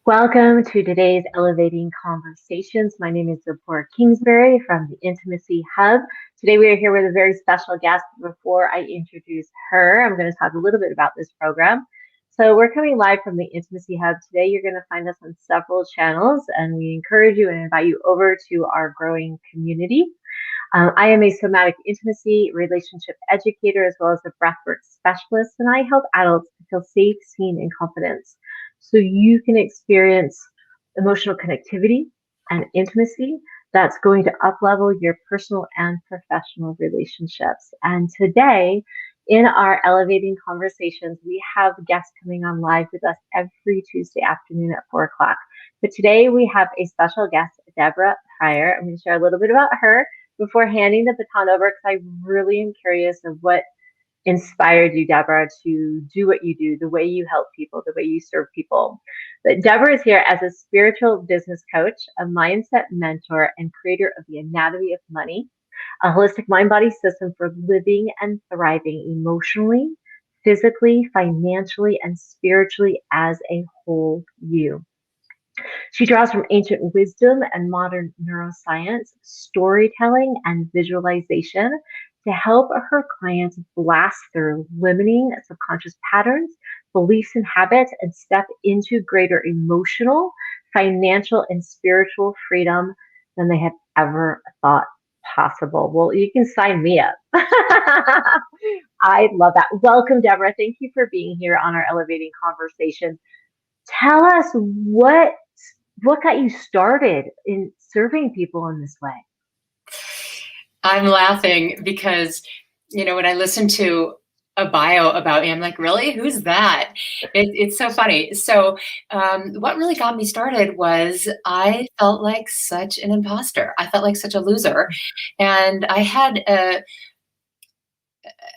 Welcome to today's Elevating Conversations. My name is Deborah Kingsbury from the Intimacy Hub. Today we are here with a very special guest. Before I introduce her, I'm going to talk a little bit about this program. So we're coming live from the Intimacy Hub. Today you're going to find us on several channels, and we encourage you and invite you over to our growing community. I am a somatic intimacy relationship educator as well as a breathwork specialist, and I help adults to feel safe, seen, and confident so you can experience emotional connectivity and intimacy that's going to uplevel your personal and professional relationships. And today, in our Elevating Conversations, we have guests coming on live with us every Tuesday afternoon at 4 o'clock. But today we have a special guest, Deborah Fryer. I'm going to share a little bit about her before handing the baton over, because I really am curious of what inspired you, Deborah, to do what you do, the way you help people, the way you serve people. But Deborah is here as a spiritual business coach, a mindset mentor, and creator of the Anatomy of Money, a holistic mind-body system for living and thriving emotionally, physically, financially, and spiritually as a whole you. She draws from ancient wisdom and modern neuroscience, storytelling, and visualization to help her clients blast through limiting subconscious patterns, beliefs, and habits and step into greater emotional, financial, and spiritual freedom than they have ever thought possible. Well, you can sign me up. I love that. Welcome, Deborah. Thank you for being here on our Elevating Conversation. Tell us what got you started in serving people in this way? I'm laughing because, when I listen to a bio about me, I'm like, really? Who's that? It's so funny. So what really got me started was I felt like such an imposter. I felt like such a loser. And I had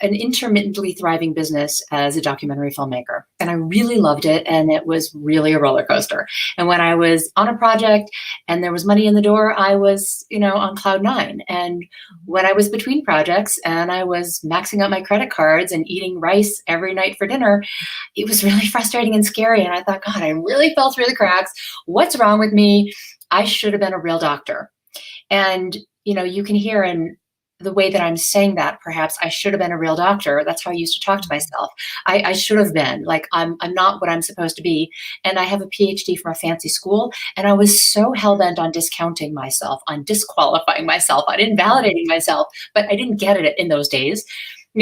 an intermittently thriving business as a documentary filmmaker. And I really loved it. And it was really a roller coaster. And when I was on a project and there was money in the door, I was, on cloud nine. And when I was between projects and I was maxing out my credit cards and eating rice every night for dinner, it was really frustrating and scary. And I thought, God, I really fell through the cracks. What's wrong with me? I should have been a real doctor. And, you can hear in the way that I'm saying that, perhaps I should have been a real doctor. That's how I used to talk to myself. I should have been like, I'm not what I'm supposed to be. And I have a PhD from a fancy school. And I was so hell-bent on discounting myself, on disqualifying myself, on invalidating myself, but I didn't get it in those days.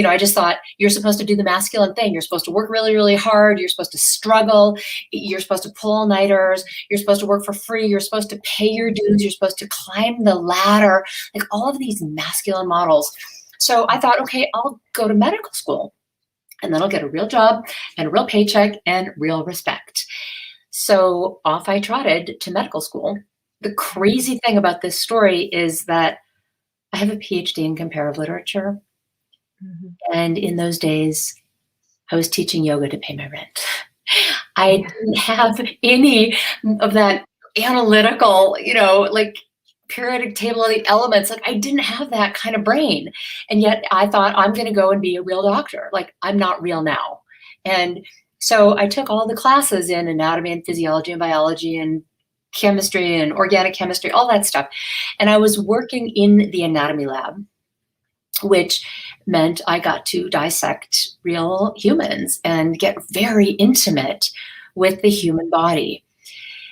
I just thought you're supposed to do the masculine thing. You're supposed to work really, really hard. You're supposed to struggle. You're supposed to pull all-nighters. You're supposed to work for free. You're supposed to pay your dues. You're supposed to climb the ladder, like all of these masculine models. So I thought, okay, I'll go to medical school and then I'll get a real job and a real paycheck and real respect. So off I trotted to medical school. The crazy thing about this story is that I have a PhD in comparative literature. Mm-hmm. And in those days, I was teaching yoga to pay my rent. I didn't have any of that analytical, like periodic table of the elements. Like I didn't have that kind of brain. And yet I thought I'm going to go and be a real doctor. Like I'm not real now. And so I took all the classes in anatomy and physiology and biology and chemistry and organic chemistry, all that stuff. And I was working in the anatomy lab, which meant I got to dissect real humans and get very intimate with the human body.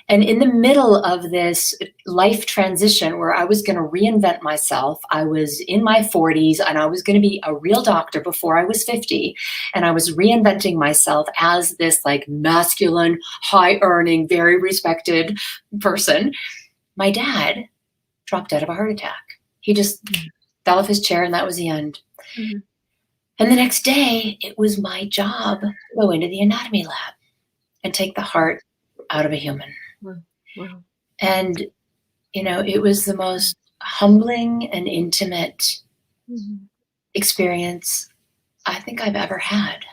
And in the middle of this life transition where I was going to reinvent myself, I was in my 40s and I was going to be a real doctor before I was 50. And I was reinventing myself as this like masculine, high earning, very respected person. My dad dropped dead of a heart attack. He just fell off his chair and that was the end. Mm-hmm. And the next day, it was my job to go into the anatomy lab and take the heart out of a human. Wow. And, it was the most humbling and intimate experience I think I've ever had.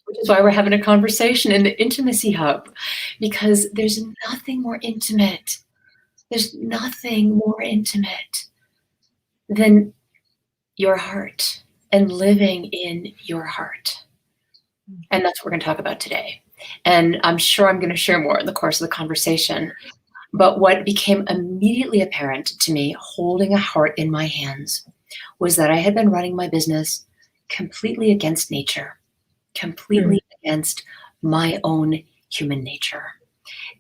Which is why we're having a conversation in the Intimacy Hub, because there's nothing more intimate. There's nothing more intimate than your heart and living in your heart. And that's what we're going to talk about today. And I'm sure I'm going to share more in the course of the conversation. But what became immediately apparent to me, holding a heart in my hands, was that I had been running my business completely against nature, completely against my own human nature.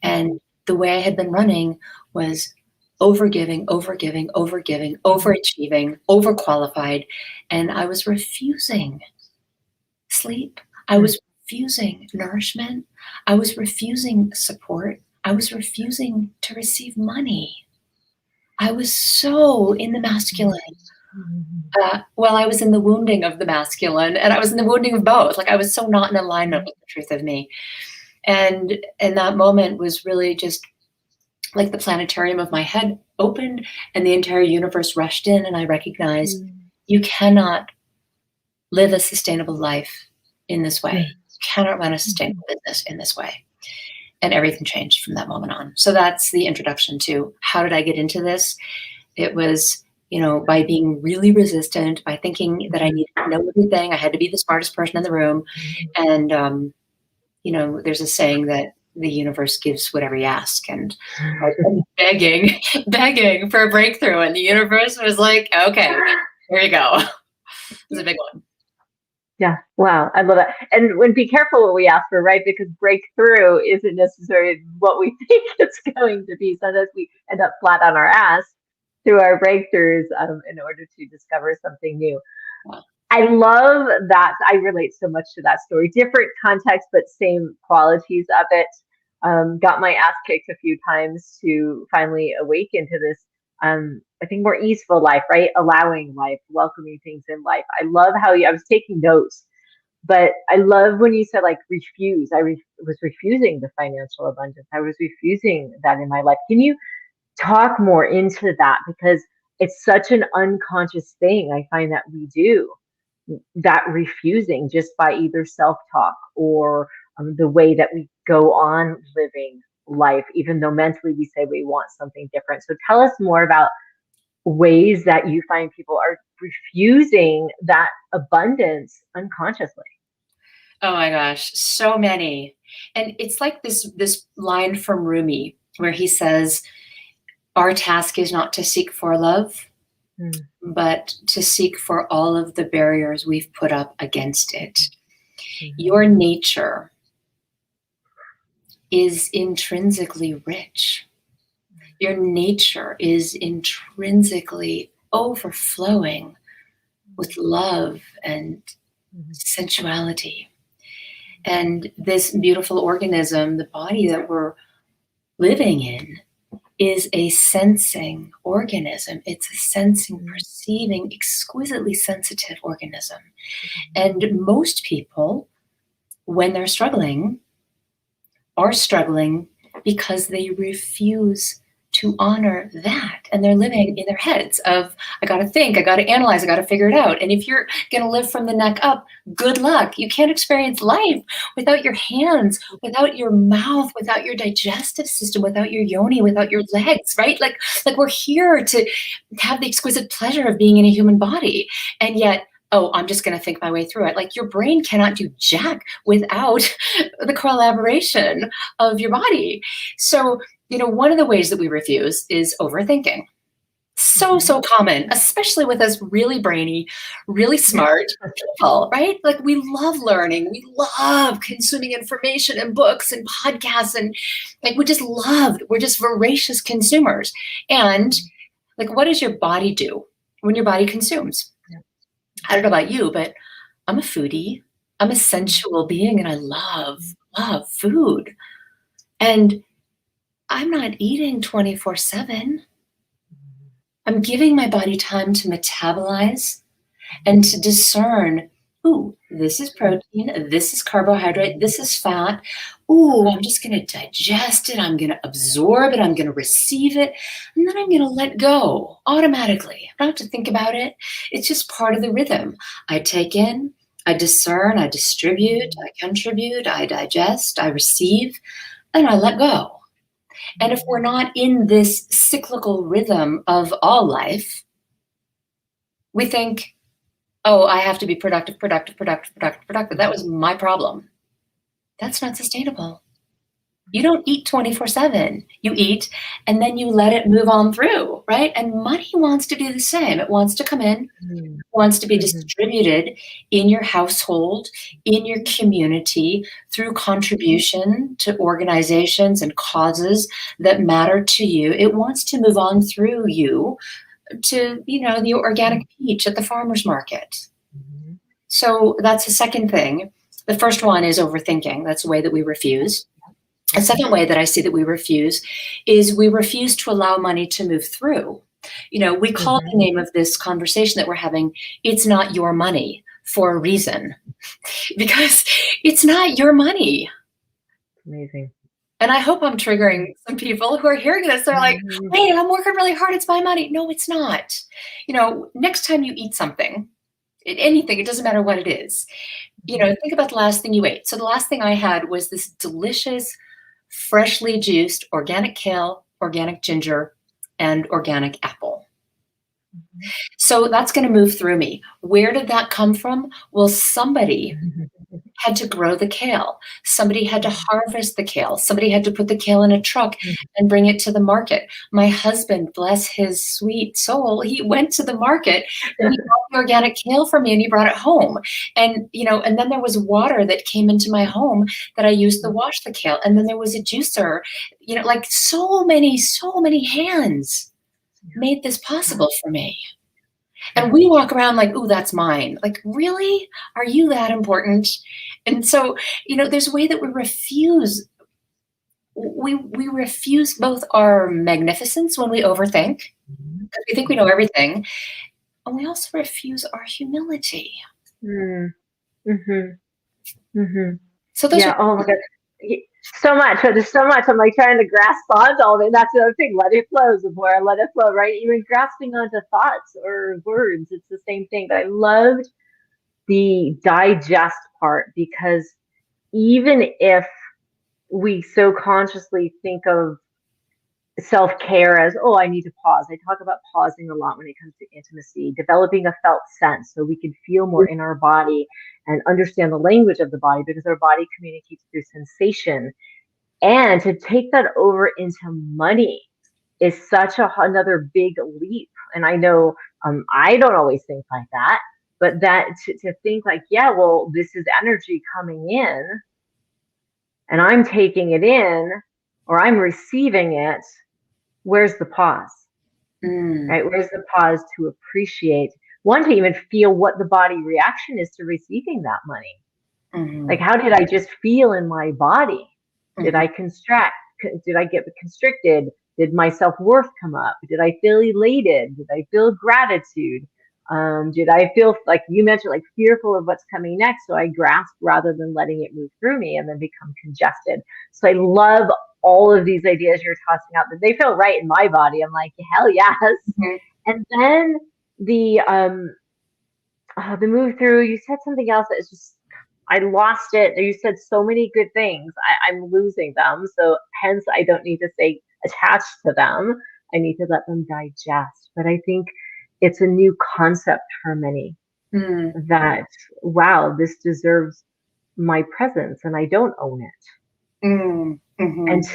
And the way I had been running was overgiving, overgiving, overgiving, overachieving, overqualified. And I was refusing sleep. I was refusing nourishment. I was refusing support. I was refusing to receive money. I was so in the masculine. Well, I was in the wounding of the masculine, and I was in the wounding of both. Like, I was so not in alignment with the truth of me. And that moment was really just like the planetarium of my head opened and the entire universe rushed in, and I recognized you cannot live a sustainable life in this way. You cannot run a sustainable business in this way. And everything changed from that moment on. So that's the introduction to how did I get into this? It was, by being really resistant, by thinking that I needed to know everything. I had to be the smartest person in the room. And, there's a saying that the universe gives whatever you ask. And I was begging for a breakthrough. And the universe was like, okay, here you go. It was a big one. Yeah. Wow. I love that. And be careful what we ask for, right? Because breakthrough isn't necessarily what we think it's going to be. Sometimes we end up flat on our ass through our breakthroughs in order to discover something new. Wow. I love that. I relate so much to that story. Different context, but same qualities of it. Got my ass kicked a few times to finally awaken to this I think more easeful life, right? Allowing life, welcoming things in life. I love how I was taking notes, but I love when you said like refuse. I was refusing the financial abundance. I was refusing that in my life. Can you talk more into that? Because it's such an unconscious thing I find that we do, that refusing just by either self-talk or the way that we go on living life, even though mentally we say we want something different. So tell us more about ways that you find people are refusing that abundance unconsciously. Oh my gosh, so many. And it's like this line from Rumi where he says, our task is not to seek for love, but to seek for all of the barriers we've put up against it. Your nature is intrinsically rich. Your nature is intrinsically overflowing with love and sensuality. And this beautiful organism, the body that we're living in, is a sensing organism. It's a sensing, perceiving, exquisitely sensitive organism. And most people, when they're struggling, are struggling because they refuse to honor that. And they're living in their heads of, I got to think, I got to analyze, I got to figure it out. And if you're going to live from the neck up, good luck. You can't experience life without your hands, without your mouth, without your digestive system, without your yoni, without your legs, right? Like we're here to have the exquisite pleasure of being in a human body. And yet, oh, I'm just going to think my way through it. Like, your brain cannot do jack without the collaboration of your body. So, one of the ways that we refuse is overthinking. So common, especially with us really brainy, really smart people, right? Like, we love learning. We love consuming information and books and podcasts. And like, we're just voracious consumers. And like, what does your body do when your body consumes? I don't know about you, but I'm a foodie. I'm a sensual being, and I love food. And I'm not eating 24/7. I'm giving my body time to metabolize and to discern, ooh, this is protein, this is carbohydrate, this is fat. Ooh, I'm just going to digest it. I'm going to absorb it. I'm going to receive it. And then I'm going to let go automatically. I don't have to think about it. It's just part of the rhythm. I take in, I discern, I distribute, I contribute, I digest, I receive, and I let go. And if we're not in this cyclical rhythm of all life, we think, oh, I have to be productive, productive, productive, productive, productive. That was my problem. That's not sustainable. You don't eat 24/7. You eat and then you let it move on through, right? And money wants to do the same. It wants to come in, wants to be distributed in your household, in your community, through contribution to organizations and causes that matter to you. It wants to move on through you to, the organic peach at the farmer's market. So that's the second thing. The first one is overthinking. That's the way that we refuse. A second way that I see that we refuse is we refuse to allow money to move through. We call the name of this conversation that we're having, it's not your money, for a reason, because it's not your money. Amazing. And I hope I'm triggering some people who are hearing this. They're like, wait, I'm working really hard. It's my money. No, it's not. Next time you eat something, anything, it doesn't matter what it is, think about the last thing you ate. So the last thing I had was this delicious, freshly juiced organic kale, organic ginger, and organic apple. So that's going to move through me. Where did that come from? Well, somebody had to grow the kale. Somebody had to harvest the kale. Somebody had to put the kale in a truck and bring it to the market. My husband, bless his sweet soul, he went to the market and he bought the organic kale for me and he brought it home. And, and then there was water that came into my home that I used to wash the kale. And then there was a juicer, like so many hands made this possible for me. And we walk around like, ooh, that's mine. Like, really? Are you that important? And so, there's a way that we refuse. We refuse both our magnificence when we overthink, because we think we know everything, and we also refuse our humility. So those are oh my God. So much. There's so much. I'm like trying to grasp onto all of it. And that's another thing. Let it flow, Zipporah. Let it flow, right? Even grasping onto thoughts or words, it's the same thing. But I loved the digest part, because even if we so consciously think of self-care as, oh, I need to pause. I talk about pausing a lot when it comes to intimacy, developing a felt sense so we can feel more in our body and understand the language of the body, because our body communicates through sensation. And to take that over into money is such another big leap. And I know I don't always think like that, but that to think like, yeah, well, this is energy coming in and I'm taking it in or I'm receiving it. Where's the pause? Right? Where's the pause to appreciate, one, to even feel what the body reaction is to receiving that money. Like, how did I just feel in my body? Did I constrict? Did I get constricted? Did my self-worth come up? Did I feel elated? Did I feel gratitude? Did I feel, like you mentioned, like fearful of what's coming next? So I grasp rather than letting it move through me and then become congested. So I love all of these ideas you're tossing out, that they feel right in my body. I'm like, hell yes. And then the move through, you said something else that is just, I lost it. You said so many good things. I'm losing them. So hence I don't need to say attached to them. I need to let them digest. But I think it's a new concept for many that, wow, this deserves my presence and I don't own it. And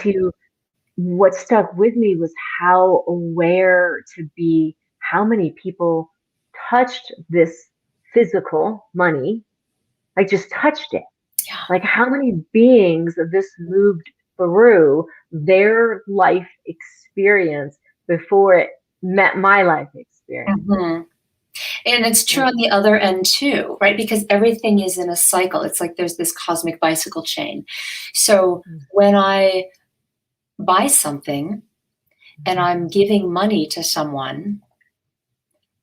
what stuck with me was how aware to be, how many people touched this physical money, like just touched it. Yeah. Like how many beings this moved through their life experience before it met my life experience. And it's true on the other end too, right? Because everything is in a cycle. It's like there's this cosmic bicycle chain. So when I buy something and I'm giving money to someone,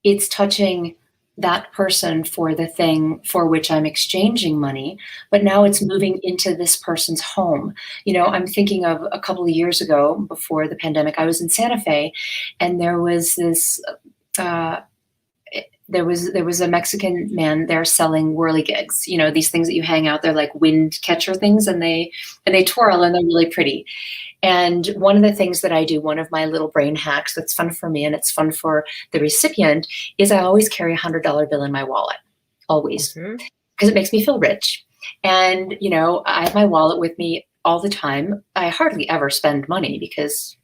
it's touching that person for the thing for which I'm exchanging money, but now it's moving into this person's home. I'm thinking of a couple of years ago, before the pandemic, I was in Santa Fe, and there was this, there was a Mexican man there selling whirligigs, these things that you hang out, they're like wind catcher things, and they twirl and they're really pretty. And one of the things that I do, one of my little brain hacks that's fun for me and it's fun for the recipient, is I always carry $100 bill in my wallet. always, Mm-hmm. because it makes me feel rich. And, you know, I have my wallet with me all the time. I hardly ever spend money because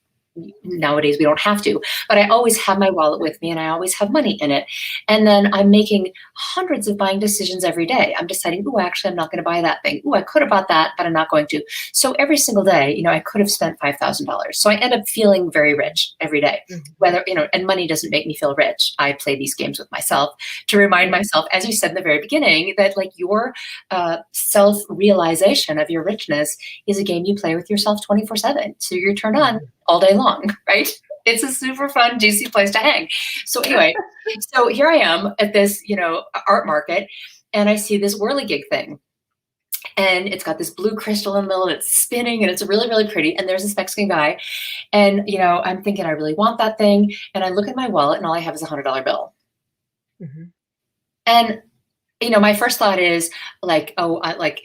nowadays we don't have to, but I always have my wallet with me and I always have money in it. And then I'm making hundreds of buying decisions every day. I'm deciding, oh, actually, I'm not going to buy that thing. Oh, I could have bought that, but I'm not going to. So every single day, you know, I could have spent $5,000. So I end up feeling very rich every day. Whether, you know, and money doesn't make me feel rich. I play these games with myself to remind myself, as you said in the very beginning, that like your self-realization of your richness is a game you play with yourself 24/7. So you're turned on all day long, right? It's a super fun, juicy place to hang. So anyway, so here I am at this, you know, art market, and I see this whirligig thing. And it's got this blue crystal in the middle, and it's spinning, and it's really, really pretty. And there's this Mexican guy, and you know, I'm thinking I really want that thing. And I look at my wallet, and all I have is $100 bill. Mm-hmm. And you know, my first thought is like, oh, like,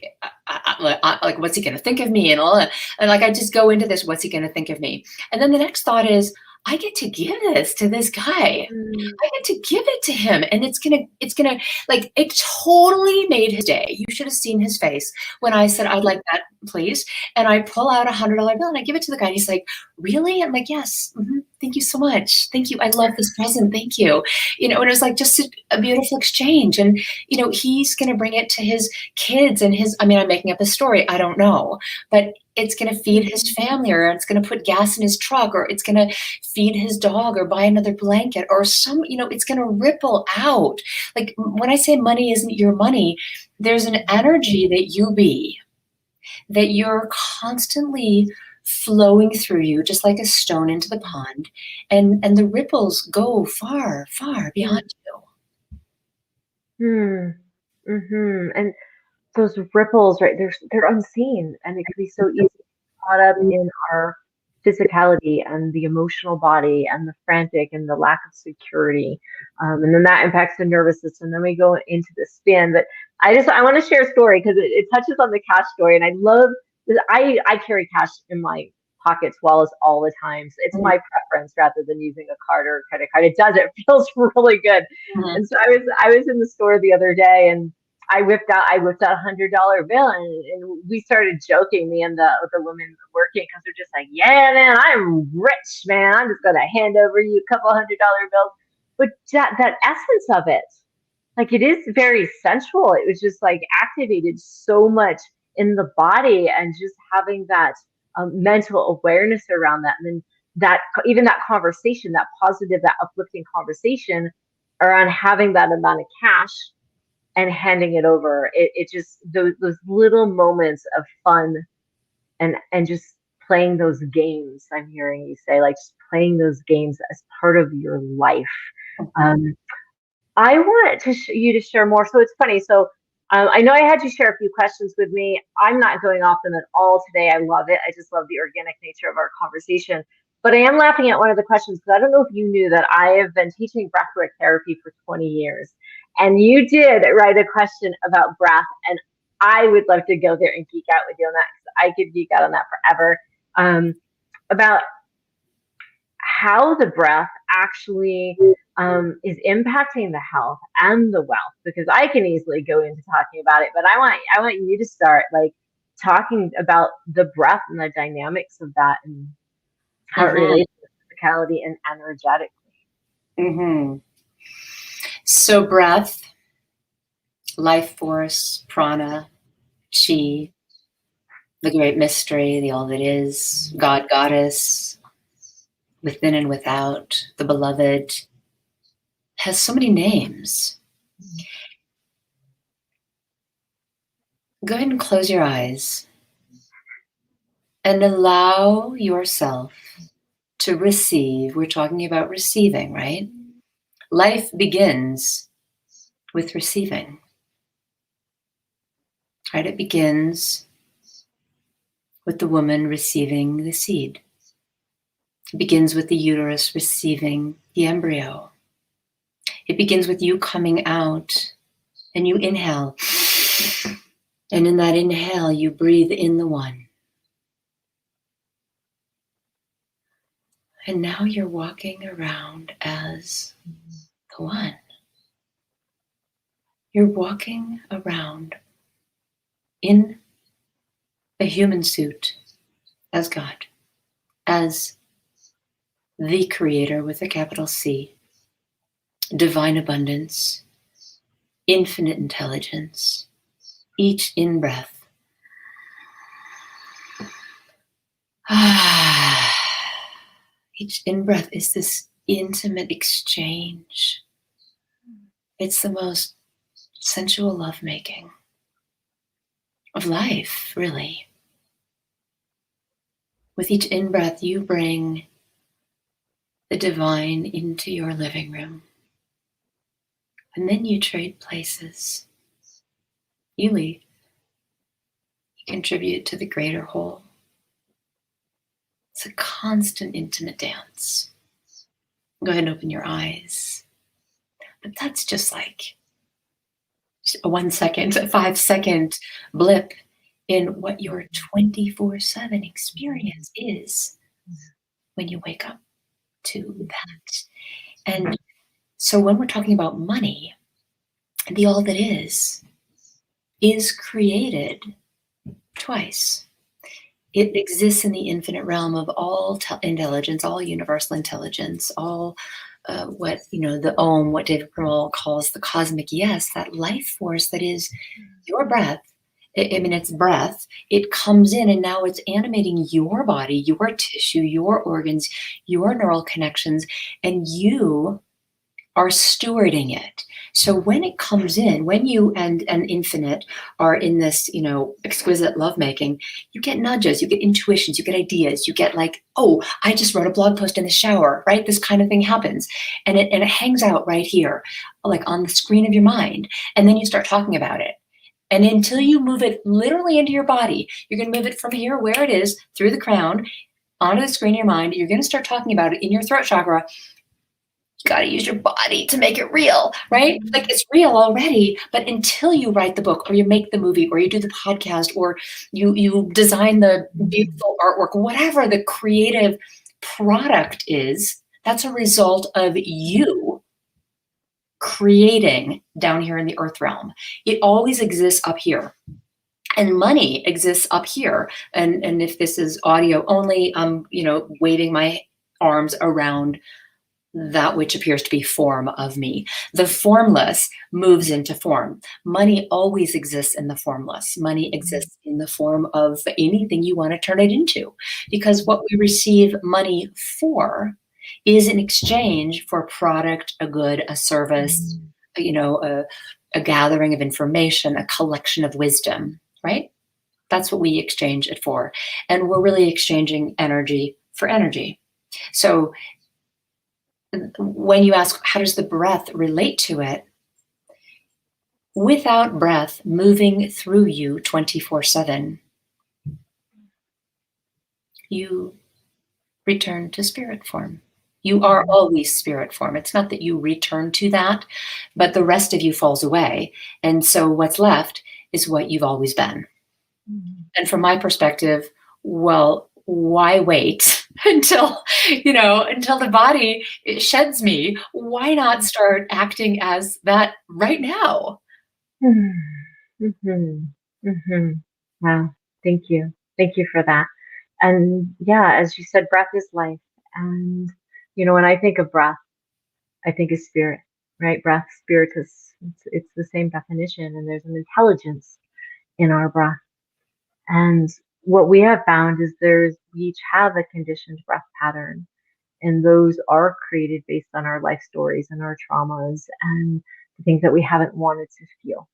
what's he going to think of me and all that? And like, I just go into this, what's he going to think of me? And then the next thought is, I get to give this to this guy. I get to give it to him. And it's gonna, like, it totally made his day. You should have seen his face when I said, I'd like that, please. And I pull out $100 bill and I give it to the guy. And he's like, really? I'm like, yes. Thank you so much. Thank you. I love this present. Thank you. You know, and it was like just a beautiful exchange. And, you know, he's going to bring it to his kids and his, I mean, I'm making up a story. I don't know, but it's going to feed his family, or it's going to put gas in his truck, or it's going to feed his dog, or buy another blanket, or some, you know, it's going to ripple out. Like when I say money isn't your money, there's an energy that you be, that you're constantly flowing through you, just like a stone into the pond, and the ripples go far, far beyond Hmm. Mm-hmm. And those ripples, right? They're unseen, and it can be so easy to get caught up in our physicality and the emotional body and the frantic and the lack of security, and then that impacts the nervous system. Then we go into the spin. But I want to share a story because it touches on the cash story, and I love. I carry cash in my pockets, wallets all the time. So it's you. my preference rather than using a card or a credit card. It does. It feels really good. Mhm. And so I was in the store the other day, and I whipped out $100 bill, and we started joking, me and the woman working, because they're just like, yeah, man, I'm rich, man. I'm just gonna hand over you a couple $100 bills. But that essence of it, like it is very sensual. It was just like activated so much in the body, and just having that mental awareness around that, and then that even that conversation, that positive, that uplifting conversation around having that amount of cash and handing it over. It just those little moments of fun, and just playing those games. I'm hearing you say, like, just playing those games as part of your life. Um, I want you to share more. So it's funny. So I know I had you share a few questions with me. I'm not going off them at all today. I love it. I just love the organic nature of our conversation. But I am laughing at one of the questions, because I don't know if you knew that I have been teaching breathwork therapy for 20 years. And you did write a question about breath. And I would love to go there and geek out with you on that, because I could geek out on that forever. About how the breath actually is impacting the health and the wealth, because I can easily go into talking about it, but I want you to start, like, talking about the breath and the dynamics of that, and how it Mhm. relates to physicality and energetically. Mhm. So breath, life force, prana, chi, the great mystery, the all that is, God, goddess, within and without, the beloved, has so many names. Go ahead and close your eyes and allow yourself to receive. We're talking about receiving, right? Life begins with receiving, right? It begins with the woman receiving the seed. It begins with the uterus receiving the embryo. It begins with you coming out, and you inhale. And in that inhale, you breathe in the one. And now you're walking around as the one. You're walking around in a human suit as God, as the creator with a capital C, divine abundance, infinite intelligence, each in breath. Each in breath is this intimate exchange. It's the most sensual lovemaking of life, really. With each in breath, you bring the divine into your living room. And then you trade places. You leave. You contribute to the greater whole. It's a constant intimate dance. Go ahead and open your eyes. But that's just like a 1 second, a 5-second blip in what your 24/7 experience is when you wake up to that. And so when we're talking about money, the all that is created twice. It exists in the infinite realm of all intelligence, all universal intelligence, all what, the Om, what David Grimmel calls the cosmic yes, that life force that is your breath. I mean, it's breath. It comes in and now it's animating your body, your tissue, your organs, your neural connections, and you are stewarding it. So when it comes in, when you and infinite are in this, exquisite lovemaking, you get nudges, you get intuitions, you get ideas, you get like, oh, I just wrote a blog post in the shower, right? This kind of thing happens. And it hangs out right here, like on the screen of your mind. And then you start talking about it. And until you move it literally into your body, you're going to move it from here where it is through the crown onto the screen of your mind. You're going to start talking about it in your throat chakra. You got to use your body to make it real, right? Like it's real already, but until you write the book or you make the movie or you do the podcast or you design the beautiful artwork, whatever the creative product is, that's a result of you creating down here in the earth realm. It always exists up here. And money exists up here. And if this is audio only, I'm, waving my arms around that which appears to be form of me. The formless moves into form. Money always exists in the formless. Money exists in the form of anything you want to turn it into. Because what we receive money for is in exchange for a product, a good, a service, a gathering of information, a collection of wisdom, right? That's what we exchange it for. And we're really exchanging energy for energy. So when you ask, how does the breath relate to it? Without breath moving through you 24/7, you return to spirit form. You are always spirit form. It's not that you return to that, but the rest of you falls away. And so what's left is what you've always been. And from my perspective, well, why wait until the body sheds me? Why not start acting as that right now? Wow, thank you. Thank you for that. And yeah, as you said, breath is life. And when I think of breath, I think of spirit, right? Breath, spiritus, it's the same definition, and there's an intelligence in our breath. And what we have found is we each have a conditioned breath pattern, and those are created based on our life stories and our traumas and the things that we haven't wanted to feel.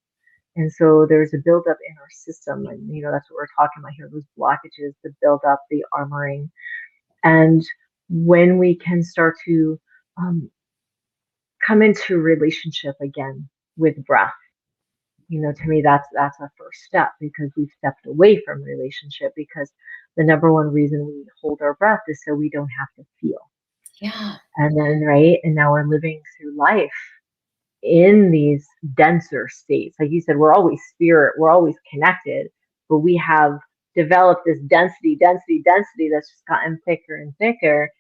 And so there's a buildup in our system, and that's what we're talking about here: those blockages, the buildup, the armoring. And when we can start to come into relationship again with breath, to me that's a first step, because we've stepped away from relationship, because the number one reason we hold our breath is so we don't have to feel. Yeah. And then, right, and now we're living through life in these denser states. Like you said, we're always spirit, we're always connected, but we have developed this density that's just gotten thicker and thicker.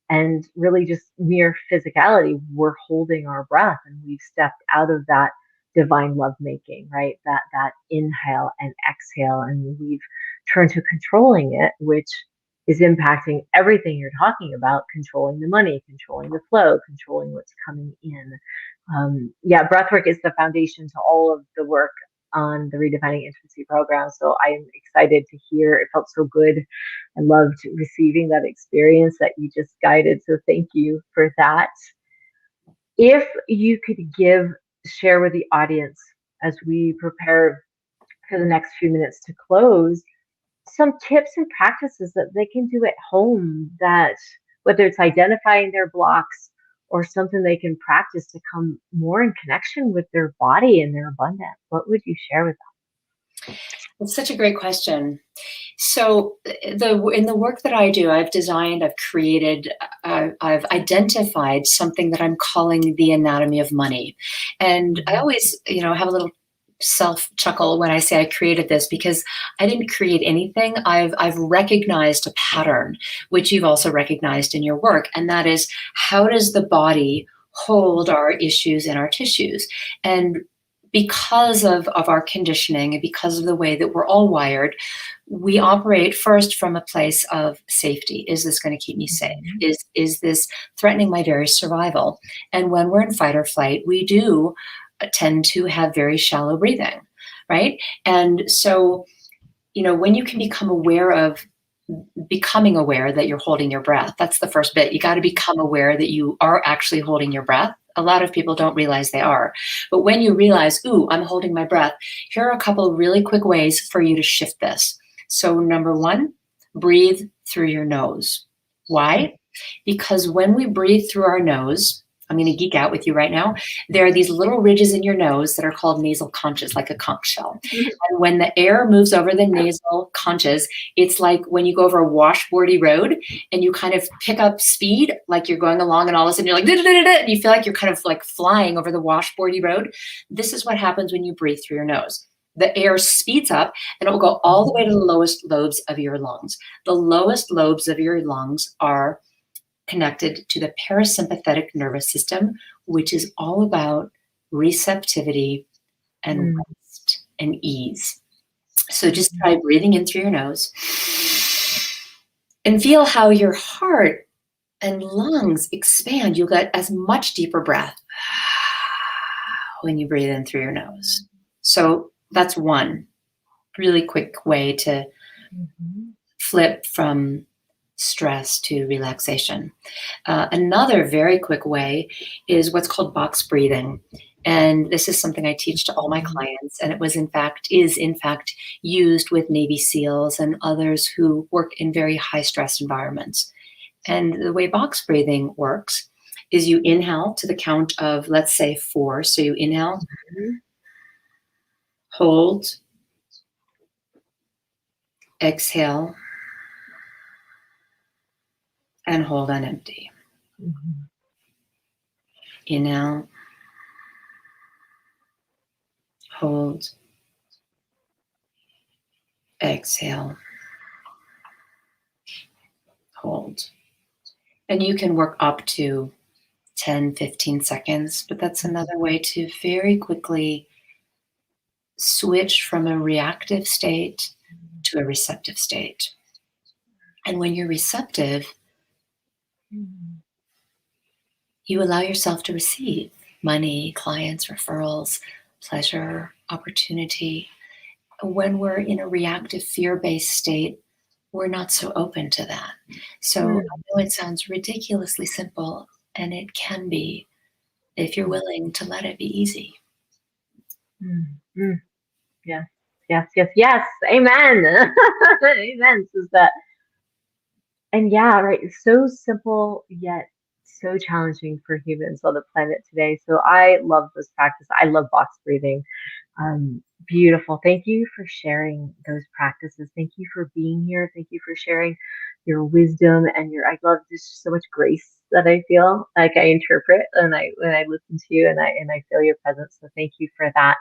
And really just mere physicality, we're holding our breath, and we've stepped out of that divine lovemaking, right? That inhale and exhale, and we've turned to controlling it, which is impacting everything you're talking about, controlling the money, controlling the flow, controlling what's coming in. Yeah, breathwork is the foundation to all of the work on the Redefining Intimacy program. So I'm excited to hear. It felt so good. I loved receiving that experience that you just guided. So thank you for that. If you could share with the audience as we prepare for the next few minutes to close, some tips and practices that they can do at home, that whether it's identifying their blocks or something they can practice to come more in connection with their body and their abundance, what would you share with them? It's such a great question. So in the work that I do, I've designed, I've created, I've identified something that I'm calling the anatomy of money. And I always, have a little self chuckle when I say I created this, because I didn't create anything. I've recognized a pattern, which you've also recognized in your work. And that is, how does the body hold our issues and our tissues? And because of our conditioning and because of the way that we're all wired, we operate first from a place of safety. Is this going to keep me safe? Is this threatening my very survival? And when we're in fight or flight, we do tend to have very shallow breathing, right? And so, when you can becoming aware that you're holding your breath, that's the first bit. You got to become aware that you are actually holding your breath. A lot of people don't realize they are. But when you realize, ooh, I'm holding my breath, here are a couple of really quick ways for you to shift this. So number one, breathe through your nose. Why? Because when we breathe through our nose, I'm going to geek out with you right now. There are these little ridges in your nose that are called nasal conches, like a conch shell. And when the air moves over the nasal conches, it's like when you go over a washboardy road and you kind of pick up speed, like you're going along, and all of a sudden you're like, and you feel like you're kind of like flying over the washboardy road. This is what happens when you breathe through your nose. The air speeds up and it will go all the way to the lowest lobes of your lungs. The lowest lobes of your lungs are connected to the parasympathetic nervous system, which is all about receptivity and rest and ease. So just try breathing in through your nose and feel how your heart and lungs expand. You'll get as much deeper breath when you breathe in through your nose. So that's one really quick way to flip from stress to relaxation. Another very quick way is what's called box breathing. And this is something I teach to all my clients. And it is in fact used with Navy SEALs and others who work in very high stress environments. And the way box breathing works is you inhale to the count of, let's say, 4. So you inhale, hold, exhale, and hold on empty. Inhale, hold, exhale, hold. And you can work up to 10, 15 seconds, but that's another way to very quickly switch from a reactive state to a receptive state. And when you're receptive, you allow yourself to receive money, clients, referrals, pleasure, opportunity. When we're in a reactive, fear-based state, we're not so open to that. So I know it sounds ridiculously simple, and it can be if you're willing to let it be easy. Yes, yes, yes, yes. Amen. Amen. Says that. And yeah, right. It's so simple yet so challenging for humans on the planet today. So I love this practice. I love box breathing. Beautiful. Thank you for sharing those practices. Thank you for being here. Thank you for sharing your wisdom and I love just so much grace that I feel like I interpret when I listen to you and I feel your presence. So thank you for that.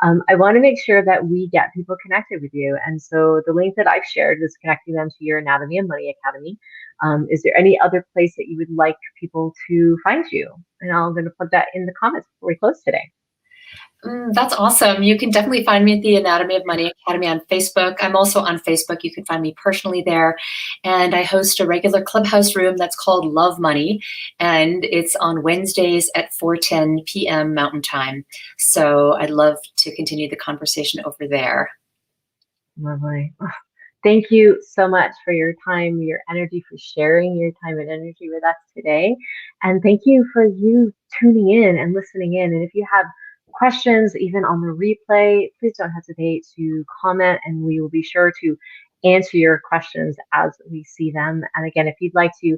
I want to make sure that we get people connected with you. And so the link that I've shared is connecting them to your Anatomy and Money Academy. Is there any other place that you would like people to find you? And I'm going to put that in the comments before we close today. That's awesome. You can definitely find me at the Anatomy of Money Academy on Facebook. I'm also on Facebook. You can find me personally there. And I host a regular clubhouse room that's called Love Money. And it's on Wednesdays at 4:10 p.m. Mountain Time. So I'd love to continue the conversation over there. Lovely. Oh, thank you so much for your time, your energy, for sharing your time and energy with us today. And thank you for you tuning in and listening in. And if you have questions, even on the replay, please don't hesitate to comment, and we will be sure to answer your questions as we see them. And again, if you'd like to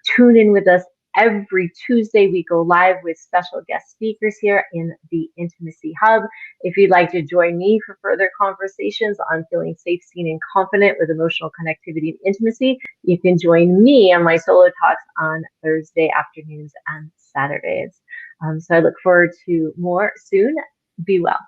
tune in with us every Tuesday, we go live with special guest speakers here in the Intimacy Hub. If you'd like to join me for further conversations on feeling safe, seen, and confident with emotional connectivity and intimacy, you can join me on my solo talks on Thursday afternoons and Saturdays. So I look forward to more soon. Be well.